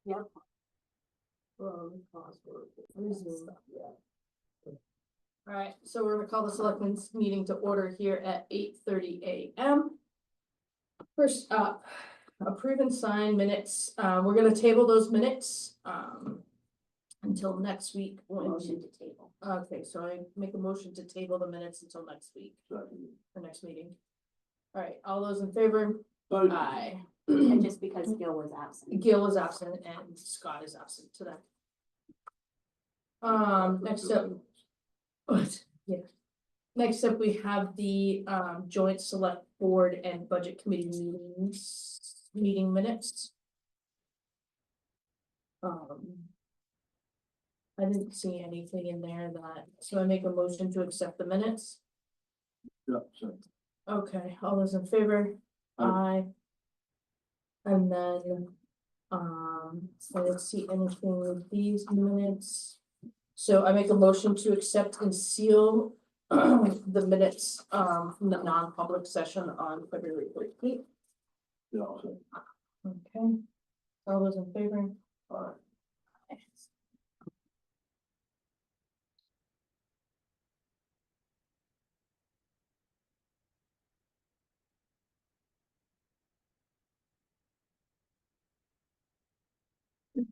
Yeah. All right, so we're gonna call the selectmen's meeting to order here at 8:30 a.m. First up, approve and sign minutes. We're gonna table those minutes, until next week. Motion to table. Okay, so I make a motion to table the minutes until next week, Second. for next meeting. All right, all those in favor? Aye. And just because Gil was absent. Gil is absent and Scott is absent today. Next up. Yeah. Next up, we have the joint select board and budget committee meeting minutes. I didn't see anything in there that, so I make a motion to accept the minutes. Yeah, so Okay, all those in favor? Aye. And then, so let's see anything with these minutes. So I make a motion to accept and seal the minutes from the non-public session on February 13th. yeah, so Okay, all those in favor? Aye.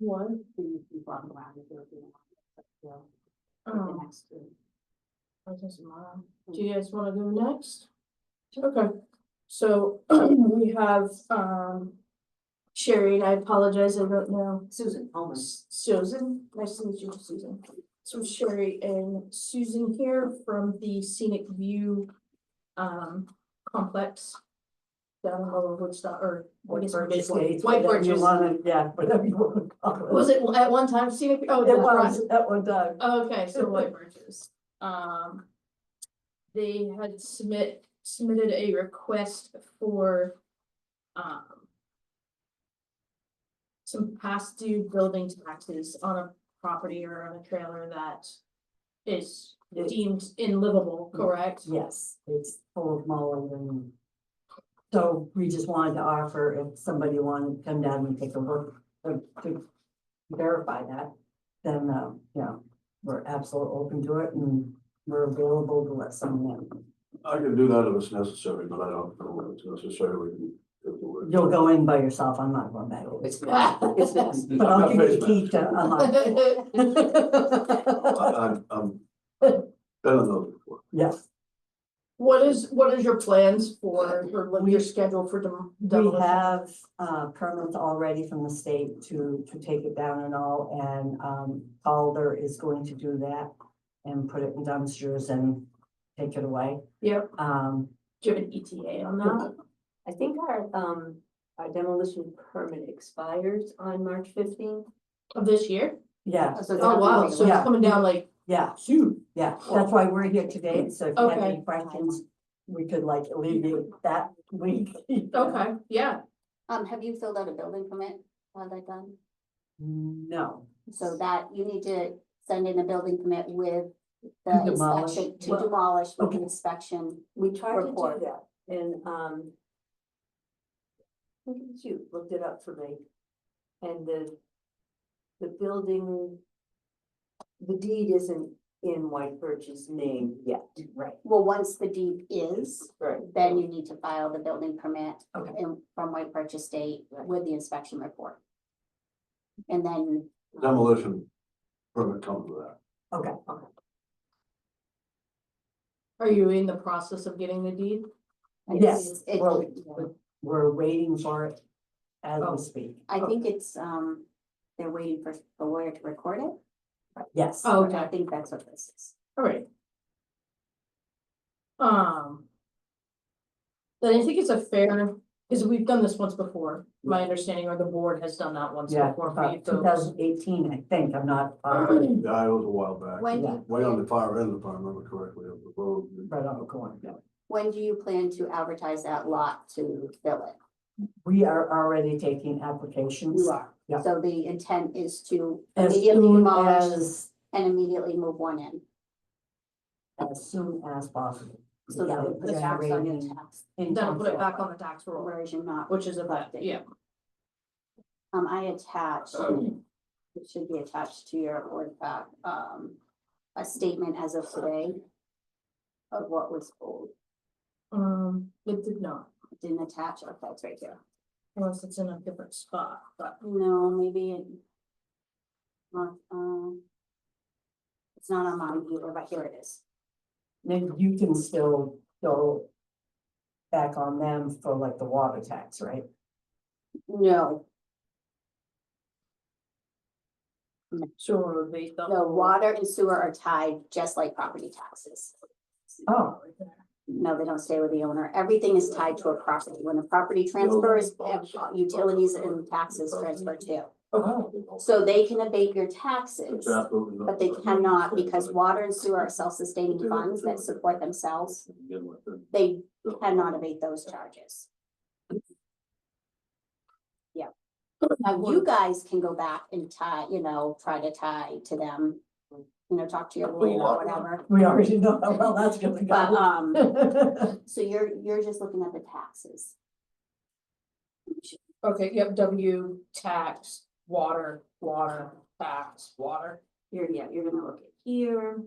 One. You brought him around and do it, the Oh, next two. do you guys wanna go next? Okay, so we have Sherry, and I apologize, I don't know. Susan Holman. Susan, nice to meet you, Susan. So Sherry and Susan here from the Scenic View complex. Down in Lower Woodstock, or I guess White it's Birches. White whatever you Birches. wanna- Yeah, whatever you want to call it. Was it at one time Scenic? Oh, It that's was, right. at one time. Okay, so White Birches. They had submitted a request for some past due building taxes on a property or on a trailer that is deemed unlivable, correct? Yes, it's full of mold and. So we just wanted to offer if somebody wanted to come down and take a look to verify that, then, we're absolutely open to it and we're available to let someone in. I can do that if it's necessary, but I don't know if it's necessary. We can do it. You'll go in by yourself, I'm not going back. It's not. But I'll give you the key to unlock. I'm been on those before. Yes, What is your plans for, or like your schedule for we demolition? have permits already from the state to take it down and all, and Calder is going to do that. And put it in dumpsters and take it away. Yep, Um, do you have an ETA on that? I think our demolition permit expires on March 15th. Of this year? yeah, So it's Oh, not wow, really so it's Yeah. coming down like yeah, soon. yeah, that's why we're here today, so if you have any Okay. questions, we could like alleviate that week. Okay, yeah, Have you filled out a building permit? Have that done? No, So that you need to send in a building permit with the To demolish. inspection, to Well, demolish with okay. the inspection. We tried to Report. do that and I think it's you looked it up for me. And the building, the deed isn't in White Birch's name yet. right, Well, once the deed is, Right. then you need to file the building permit okay, from White Birch Estate Right. with the inspection report. And then. Demolition permit comes with that. okay. are you in the process of getting the deed? Yes, it- well, we're waiting for it as Oh. we speak. I think it's, they're waiting for the lawyer to record it. Yes, Oh, I okay, think that's what this is. alright. Then I think it's a fair, because we've done this once before, my understanding, or the board has done that once yeah, before for you two folks. thousand eighteen, I think, I'm not, Yeah, it was a while back. When do Yeah. you Way on plan- the far end, if I remember correctly, of the road. right on the corner, yeah. When do you plan to advertise that lot to fill it? We are already taking applications. You are. Yeah. So the intent is to As immediately soon demolish as and immediately move one in. soon as possible. So that would put it back on your tax Then put it back on the tax roll, version, not. which is about, yeah, I attached, it should be attached to your board pack, a statement as of today of what was owed. It did not, It didn't attach, okay, it's right here. unless it's in a different spot, but. No, maybe it. It's not on mine either, but here it is. Then you can still go back on them for like the water tax, right? No, Sewer abate the. no, whole- water and sewer are tied just like property taxes. Oh, Right there. No, they don't stay with the owner. Everything is tied to a property. When the property transfers, utilities and taxes transfer too. oh, So they can abate your taxes, but they cannot, because water and sewer are self-sustaining funds that support themselves. They cannot abate those charges. Yeah. Now, you guys can go back and tie, try to tie to them, talk to your lawyer or whatever. we already know how well that's gonna But, go. so you're just looking at the taxes. Okay, yep, W, tax, water, tax, water. You're gonna look at here.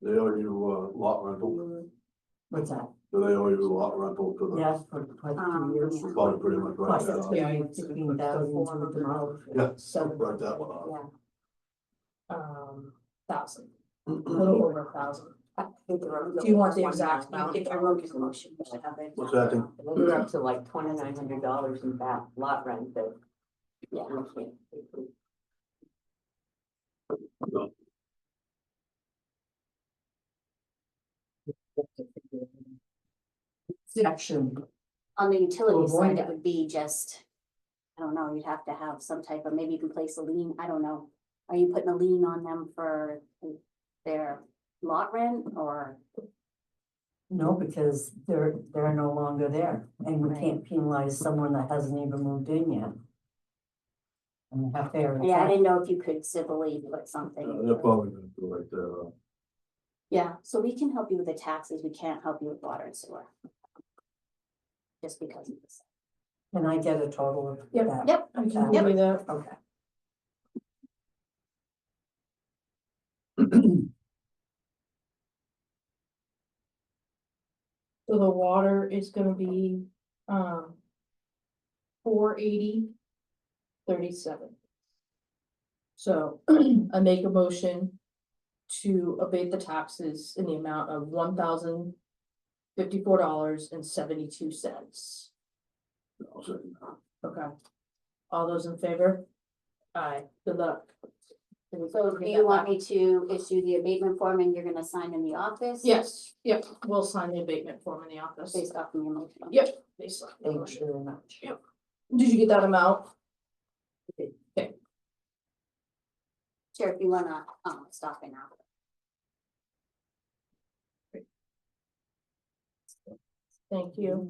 They owe you, lot rental, What's that? do they owe you lot rental to the, Yes, for quite a few years. Yeah. probably pretty much right Plus that it's off. Yeah. gonna be 16,000 with the mileage. Yeah, Seven. write that one off. Yeah. 1,000, a little over 1,000. Do you want the exact amount? If I wrote this motion, we should have it. What's that thing? We're up to like $2,900 in that lot rent that. Yeah. Section, On the utility To avoid side, it that. would be just, I don't know, you'd have to have some type of, maybe you can place a lien, I don't know. Are you putting a lien on them for their lot rent or? no, because they're no longer there, and we Right. can't penalize someone that hasn't even moved in yet. And have fair. and Yeah, I fair. didn't know if you could civilly put They're something. probably gonna do like that. Yeah, so we can help you with the taxes, we can't help you with water and sewer. Just because of this. Can I get a total of Yep. that? Yep. I can give you that. Okay. So the water is gonna be, 480.37. So I make a motion to abate the taxes in the amount of $1,054.72. I'll second that. Okay. All those in favor? Aye, good luck. So do you want me to issue the abatement form and you're gonna sign in the office? Yes, yep, we'll sign the abatement form in the office. Based off of your motion? Yep. Based on the Thank motion. you very much. Yep. Did you get that amount? Sure, if you wanna, stop it now. Thank you.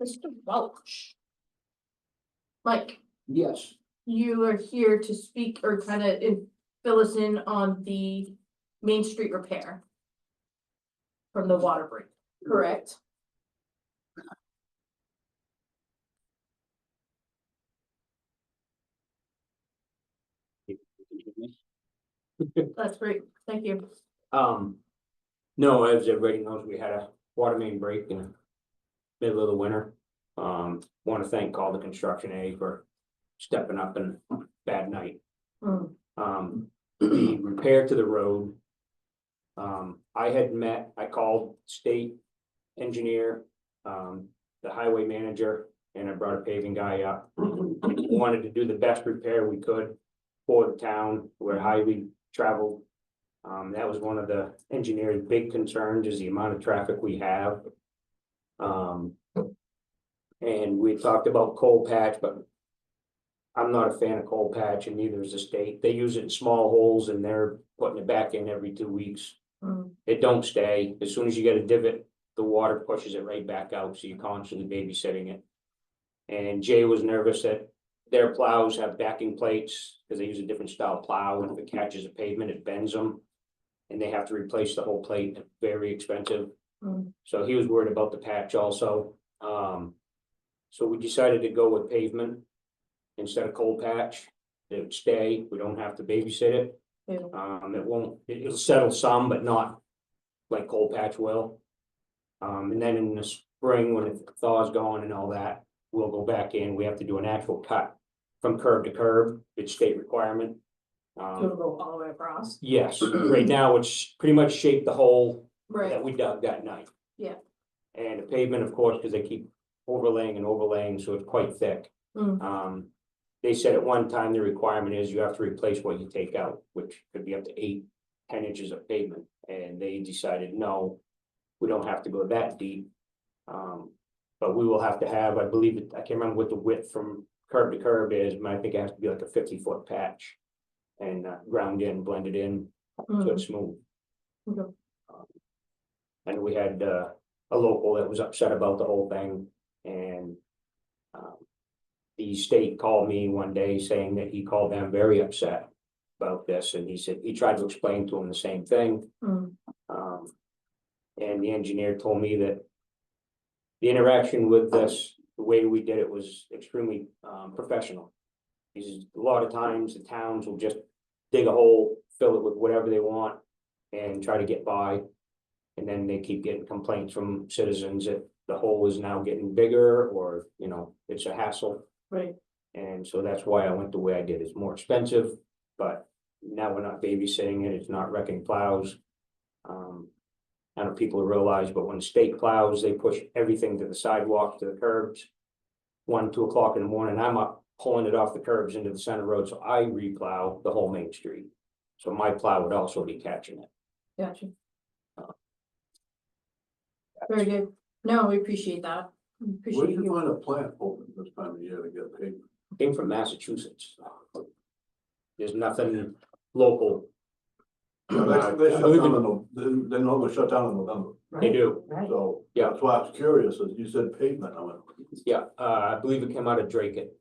Mr. Welch. Mike, Yes. you are here to speak or kind of fill us in on the Main Street repair. From the water break, correct? That's great, thank you. No, as everybody knows, we had a water main break in the middle of the winter. Want to thank all the construction aid for stepping up in a bad night. Hmm. The repair to the road. I called state engineer, the highway manager, and I brought a paving guy up. Wanted to do the best repair we could for the town. We're highly traveled. That was one of the engineer's big concerns is the amount of traffic we have. And we talked about coal patch, but I'm not a fan of coal patch and neither is the state. They use it in small holes and they're putting it back in every 2 weeks. Hmm. It don't stay. As soon as you get a divot, the water pushes it right back out, so you're constantly babysitting it. And Jay was nervous that their plows have backing plates, because they use a different style plow, and if it catches a pavement, it bends them. And they have to replace the whole plate, very expensive. Hmm. So he was worried about the patch also. So we decided to go with pavement instead of cold patch. It would stay, we don't have to babysit it. Yeah. It won't, it'll settle some, but not like cold patch will. And then in the spring, when it thaws going and all that, we'll go back in, we have to do an actual cut from curb to curb, it's state requirement. It'll go all the way across. Yes, right now it's pretty much shaped the hole Right, that we dug that night. Yeah. And the pavement, of course, because they keep overlaying and overlaying, so it's quite thick. Mm. They said at one time the requirement is you have to replace what you take out, which could be up to 8, 10 inches of pavement, and they decided, no, we don't have to go that deep. But we will have to have, I believe, I can't remember what the width from curb to curb is, but I think it has to be like a 50-foot patch. And ground in, blended in, so it's smooth. Okay. And we had a local that was upset about the whole thing, and the state called me one day saying that he called them very upset about this, and he said he tried to explain to him the same thing. Mm. And the engineer told me that the interaction with this, the way we did it was extremely professional. He says a lot of times the towns will just dig a hole, fill it with whatever they want, and try to get by. And then they keep getting complaints from citizens that the hole is now getting bigger, or, you know, it's a hassle. Right, And so that's why I went the way I did. It's more expensive, but now we're not babysitting it, it's not wrecking plows. I don't know if people realize, but when the state plows, they push everything to the sidewalk, to the curbs. 1, 2 o'clock in the morning, I'm up pulling it off the curbs into the center road, so I replow the whole main street. So my plow would also be catching it. gotcha. Very good. No, we appreciate that. We Where Appreciate did you you. find a plant open this time of year to get paid? Came from Massachusetts. There's nothing local. They shut down they normally shut down in November, They do, Right, so. Yeah. That's why I was curious, as you said pavement, I went. yeah, I believe it came out of Drake it.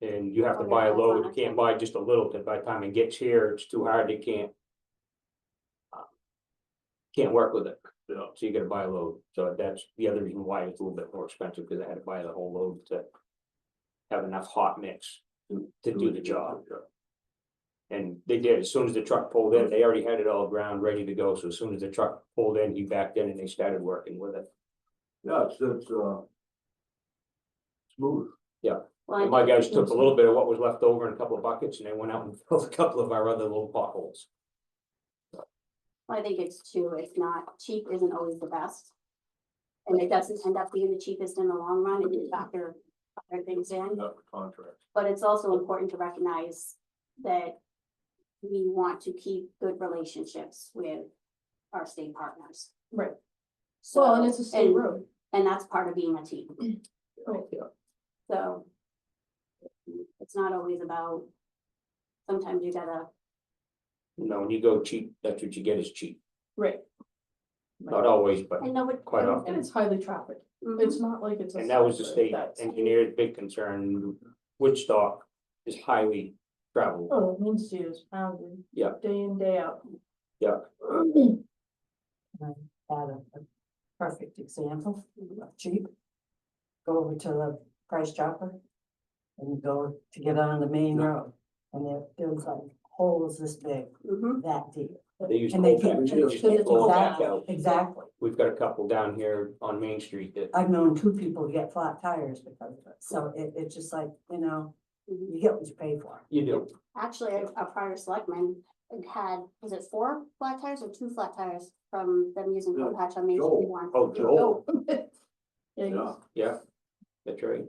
And you have to buy a load, you can't buy just a little, because by the time it gets here, it's too hard, they can't. Can't work with it, Yeah. so you gotta buy a load, so that's the other reason why it's a little bit more expensive, because I had to buy the whole load to. Have enough hot mix to do the job. And they did, as soon as the truck pulled in, they already had it all ground, ready to go, so as soon as the truck pulled in, he backed in and they started working with it. Yeah, it's smooth. Well, And my guys took a little bit of what was left over in a couple of buckets, and they went out and filled a couple of our other little potholes. I think it's too, it's not, cheap isn't always the best. And it doesn't end up being the cheapest in the long run, if you factor other things in. Not the contract. But it's also important to recognize that we want to keep good relationships with our state partners. Right. So, Well, and it's a state road. and that's part of being a team. Right. So it's not always about, sometimes you gotta, You know, when you go cheap, that's what you get is cheap, Right. not always, but I know what. quite And often. it's highly trafficked. Mhm. It's not like it's. a And that was the road state that's- engineer's big concern. Woodstock is highly traveled. Oh, Main Street is pounded. Yeah. Day in, day out. Yeah. and I had a perfect example of cheap. Go over to the Price Chopper. And you go to get on the main road, and there's like holes this big, Mhm. that deep. They used to And they hold back, keep- they used to Because hold it's back back. out. Exactly. We've got a couple down here on Main Street that, I've known 2 people to get flat tires because of it, so it's just like, Mhm. you get what you pay for. you do, Actually, our prior selectman had, was it 4 flat tires or 2 flat tires from them using cold patch on Main Joel. Street one? oh, Joel, Yeah, Yeah, yeah, that's right.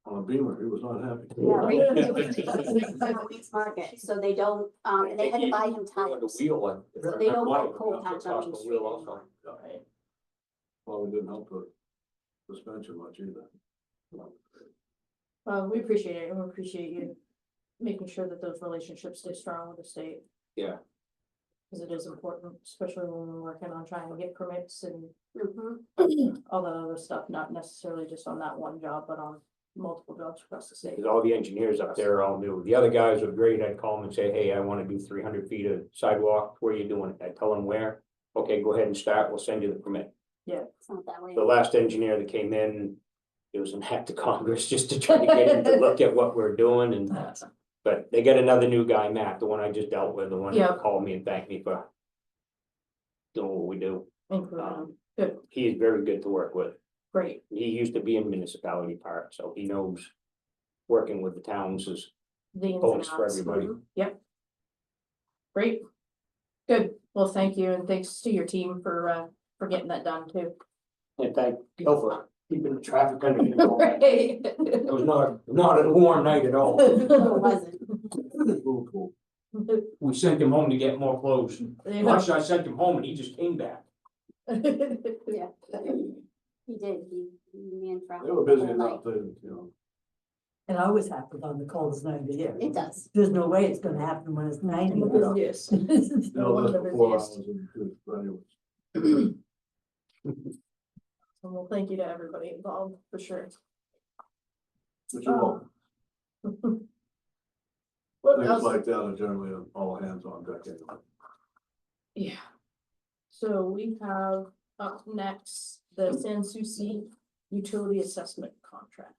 on a Beamer, he was not happy. Yeah, right. It was Weeks Market, so they don't, and they had to buy him The tires. wheel one. So they don't Right. put cold patch on Main Cost a Street wheel also. anymore. Right. Well, we didn't help the suspension much either. We appreciate it, and we appreciate you making sure that those relationships stay strong with the state. Yeah. Because it is important, especially when we're working on trying to get permits and Mhm. all that other stuff, not necessarily just on that one job, but on multiple jobs across the state. Because all the engineers up there are all new. The other guys are great. I'd call them and say, hey, I want to do 300 feet of sidewalk. Where are you doing it? I tell them where. Okay, go ahead and start. We'll send you the permit. Yeah. It's not that way. The last engineer that came in, it was an act of Congress just to try to get him to look at what we're doing and, but they got another new guy, Matt, the one I just dealt with, the one Yeah. that called me and thanked me for doing what we do. Good, He is very good to work with. great, He used to be in municipality part, so he knows working with the towns is the ins and bonus for outs. everybody. Yep. Great. Good, well, thank you, and thanks to your team for getting that done too. And thank Gil for keeping the traffic under control. Right. It was not a warm night at all. It wasn't. Cool. We sent him home to get more clothes. Yeah. Actually, I sent him home and he just came back. Yeah. He did, he ran traffic. They were the busy whole enough, night. you know. It always happens on the coldest night of the year. It does. There's no way it's gonna happen when it's 90. Yes. You know, One of that's the before I busiest. was in, but anyways. Well, thank you to everybody involved, for sure. But you're welcome. What Things else? like that are generally all hands on deck anyway. Yeah. So we have up next the Sansoucy utility assessment contract.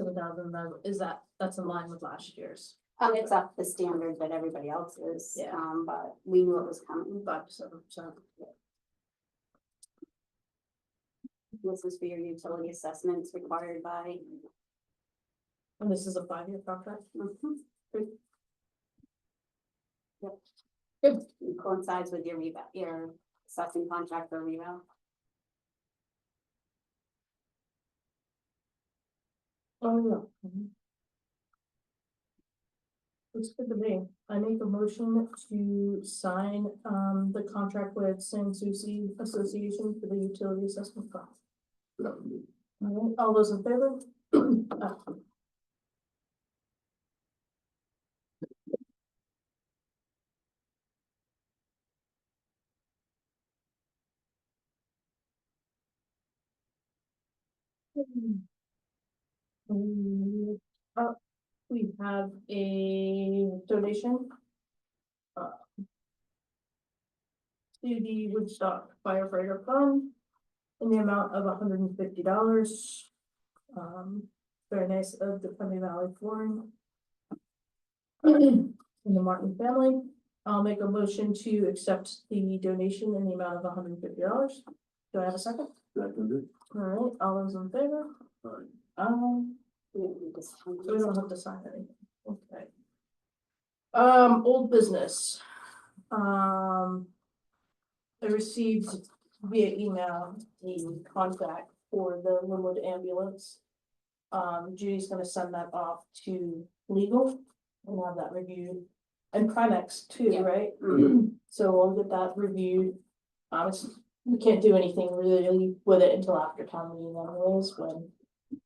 $7,000, that's in line with last year's, It's up the standard that everybody else is, Yeah. but we knew it was coming. 5 to 7%. This is for your utility assessments required by. And this is a 5-year contract. Mhm. Yep. Good. It coincides with your assessing contract for revale. Oh, yeah. Looks good to me. I make a motion to sign, the contract with Sansoucy Association for the utility assessment cost. Alright, all those in favor? We have a donation. To the Woodstock firefighter fund. In the amount of $150. Very nice of the Putney Valley Flooring. And the Martin family. I'll make a motion to accept the donation in the amount of $150. Do I have a second? Seconded. All right, all those in favor? Aye. We don't need to sign We this. don't have to sign anything, okay. Old business. I received via email the contract for the Linwood ambulance. Judy's gonna send that off to legal and have that reviewed. And Primex too, Yeah. right? So we'll get that reviewed. We can't do anything really with it until after town meeting anyways, when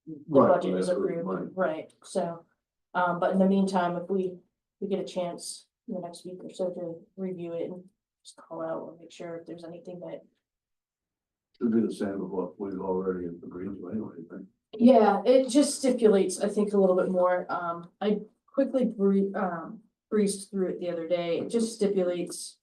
the budget is approved, right, so. But in the meantime, if we get a chance in the next week or so to review it and just call out and make sure if there's anything that. Should be the same as what we've already agreed to anyway, I think. Yeah, it just stipulates, I think, a little bit more, I quickly breezed through it the other day, it just stipulates.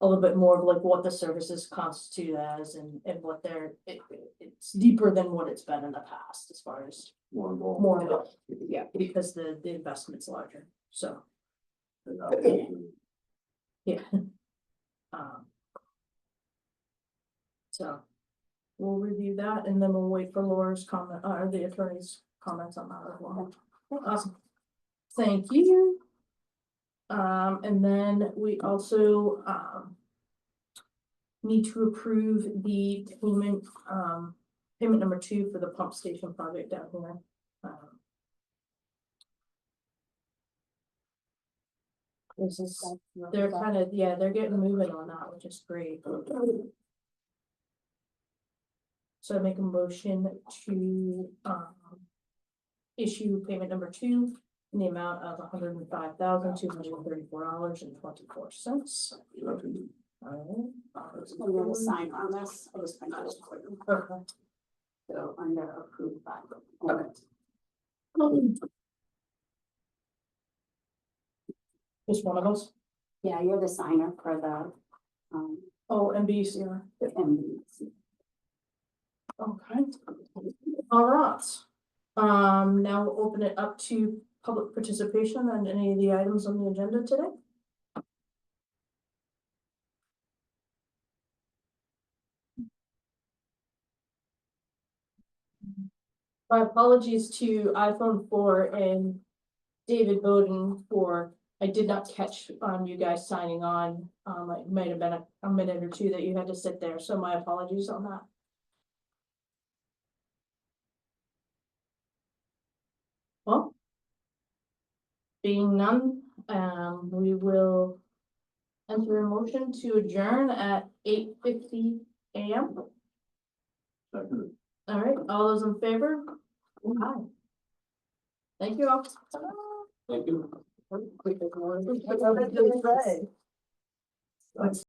A little bit more of like what the services constitute as and what it's deeper than what it's been in the past as far as More involved. more involved, yeah, because the investment's larger, so, yeah. So, we'll review that and then we'll wait for Laura's comment, or the attorney's comments on that as well. Awesome. Thank you. And then we also, need to approve the payment number 2 for the pump station project down here. This is, they're kind of, yeah, they're getting moving on that, which is great. So I make a motion to, issue payment number 2 in the amount of $105,234.24. I'm gonna sign on this, I just printed it for you. Okay. So under approved by. Just one of us? Yeah, you're the signer for the Oh, MBCR. and Okay. All right. Now we'll open it up to public participation on any of the items on the agenda today. My apologies to iPhone 4 and David Bowden for, I did not catch you guys signing on. It might have been a minute or two that you had to sit there, so my apologies on that. Well, being none, we will enter a motion to adjourn at 8:50 AM. Second. All right, all those in favor? Aye. Thank you all. Thank you. Quick,